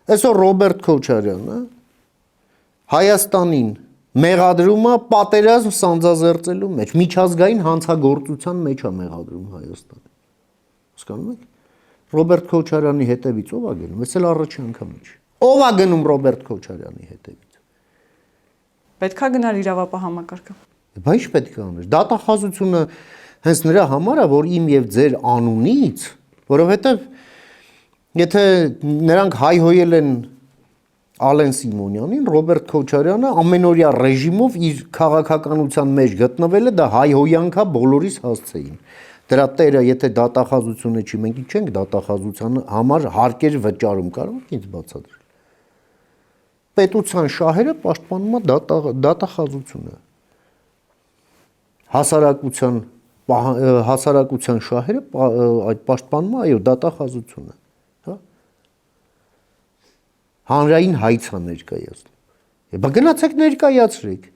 Այսօր Ռոբերտ Քոչարյանը Հայաստանին մեղադրում է պատերազմ սանձազերծելու մեջ, միջազգային հանցագործության մեջ է մեղադրում Հայաստանը։ Հասկանում եք։ Ռոբերտ Քոչարյանի հետևից ով է գնում, այս էլ առաջի անգամն չի։ Ով է գնում Ռոբերտ Քոչարյանի հետևից։ Պետքա գնալ իրավապահ համակարգը։ Բա ի՞նչ պետք է աներ։ Դատախազությունը հենց նրա համար է, որ իմ եւ ձեր անունից, որովհետեւ եթե նրանք հայհոյել են Ալեն Սիմոնյանին, Ռոբերտ Քոչարյանը ամենօրյա ռեժիմով իր քաղաքականության մեջ գտնվել է, դա հայհոյանքա բոլորիս հասցեին։ Դրա տերը, եթե դատախազությունը չի, մենք չենք դատախազության համար հարկեր վճարում, կարող եք ինձ բացատրել։ Պետության շահերը պաշտպանում է դատախազությունը։ Հասարակության շահերը այդ պաշտպանում է, այո, դատախազությունը, հա։ Հանրային հայց է ներկայացնում։ Բա գնացեք ներկայացրեք։